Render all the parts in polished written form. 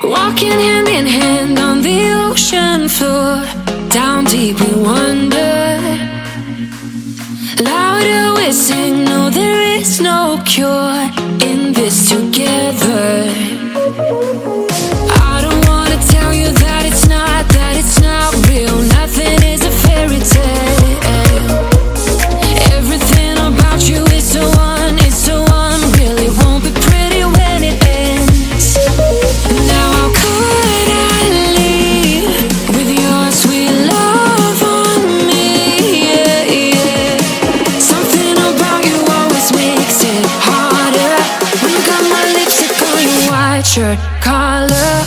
Walking hand in hand on the ocean floor, down deep we wander. Louder we sing, no there is no cure in this together. I don't wanna tell you that it's not real. Nothing is a fairy tale. Everything about you is so unreal. It won't be pretty when it ends. Now how could I leave with your sweet love on me? Yeah, yeah. Something about you always makes it harder. When you got my lipstick on your white shirt collar.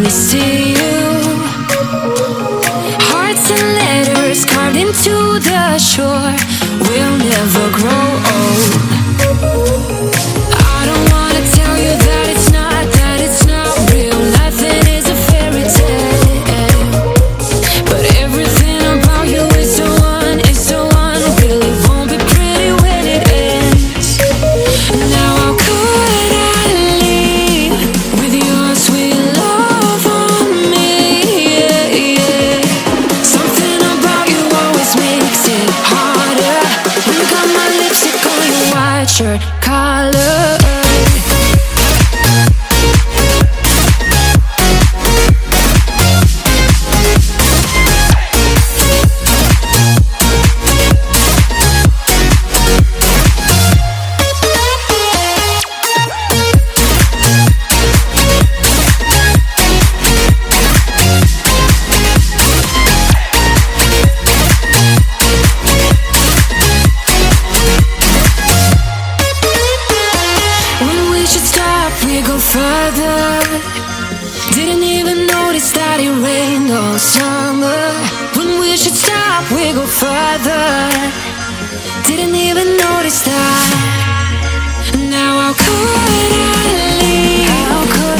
See you. Hearts and letters carved into the shore. We'll never grow old. I don't wanna tell you that it's not real. Nothing is a fairy tale. But everything about you is so unreal. It won't be pretty when it ends. Now how could I leave with your sweet love? Shirt collar. We go further. Didn't even notice that it rained all summer. When we should stop, we go further. Didn't even notice that. Now how could I leave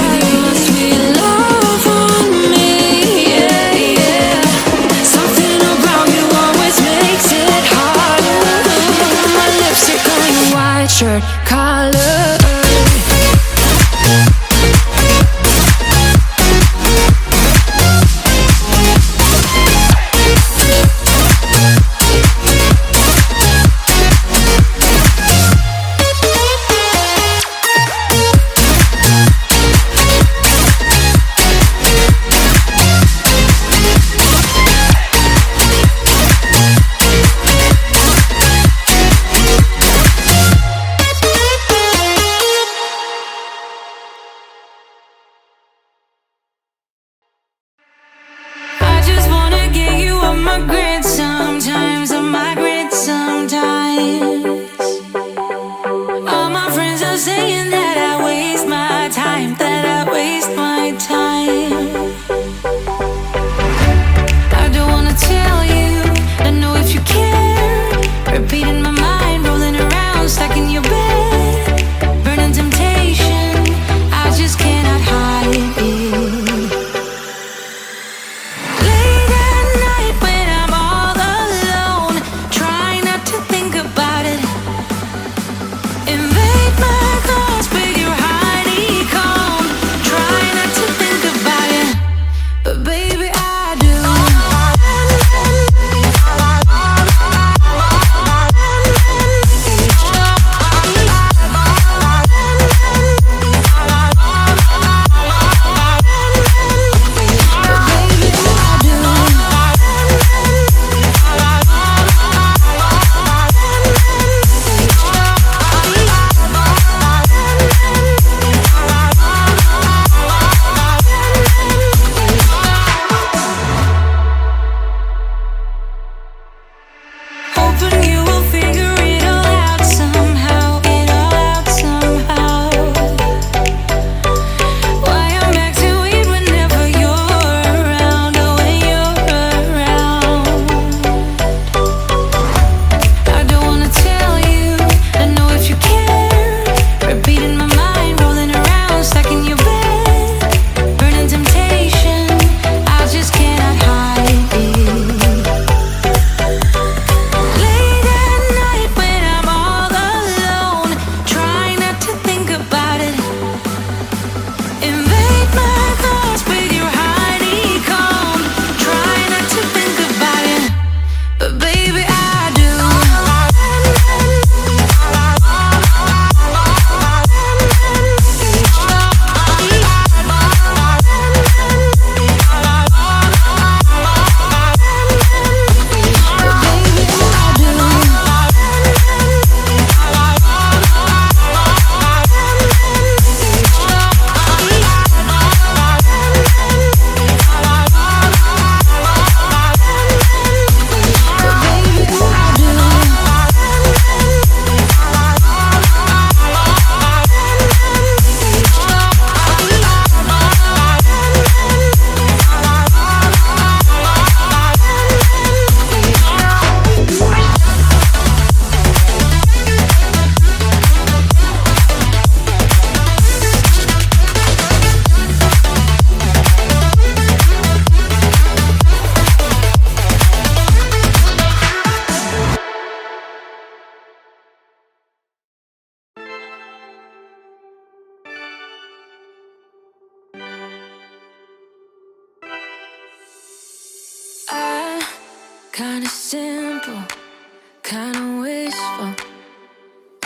with your sweet love on me? Yeah, yeah. Something about you always makes it harder. My lipstick on your white shirt collar.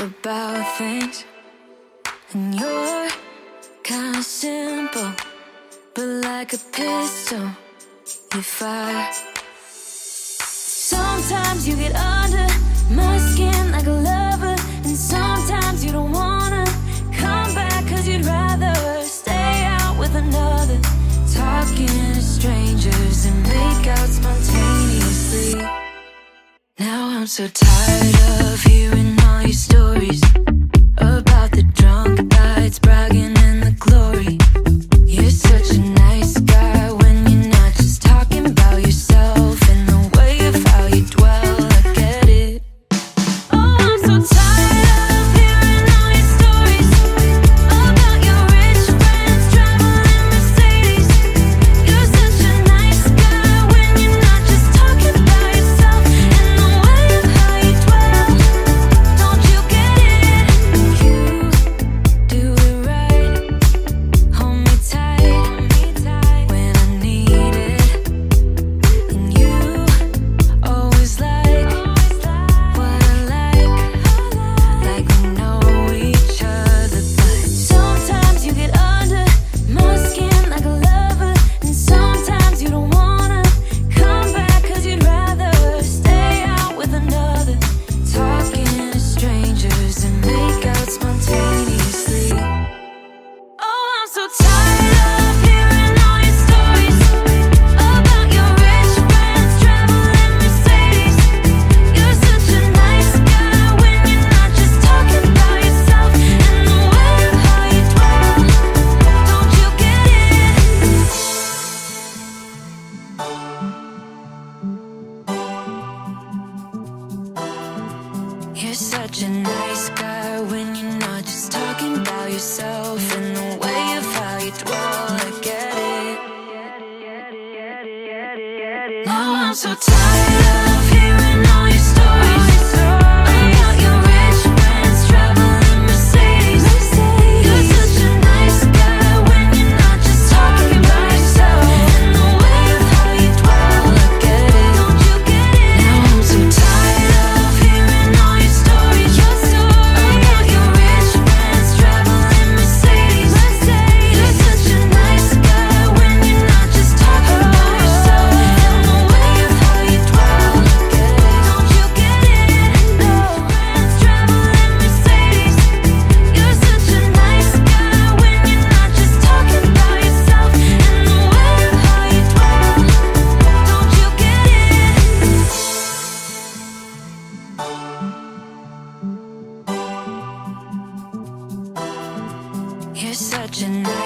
about things, and you're kinda simple, but like a pistol, you fire. Sometimes you get under my skin like a lover, and sometimes you don't wanna come back 'cause you'd rather stay out with another, talking to strangers and make out spontaneously. Now I'm so tired of hearing all your stories about the drunk nights, bragging in the glory. You're such a nice guy when you're not just talking about yourself and the way of how you dwell. I get it. Oh, I'm so tired of hearing all your stories about your rich friends traveling Mercedes. You're such a nice guy when you're not just talking about yourself and the way of how you dwell. Don't you get it? You do it right. Hold me tight when I need it. And you always like what I like we know each other. But sometimes you get under my skin like a lover, and sometimes you don't wanna come back 'cause you'd rather stay out with another, talking to strangers and make out spontaneously. Oh, I'm so tired of hearing all your stories about your rich friends traveling Mercedes. You're such a nice guy when you're not just talking about yourself and the way of how you dwell. Don't you get it? You're such a nice guy when you're not just talking about yourself and the way of how you dwell. I get it. Now I'm so tired of hearing all your stories about your rich friends traveling Mercedes. You're such a nice guy when you're not just talking about yourself and the way of how you dwell. I get it. Don't you get it? Now I'm so tired of hearing all your stories about your rich friends traveling Mercedes. You're such a nice guy when you're not just talking about yourself and the way of how you dwell. I get it. Don't you get it? No. Friends traveling Mercedes. You're such a nice guy when you're not just talking about yourself and the way of how you dwell. Don't you get it? You're such a nice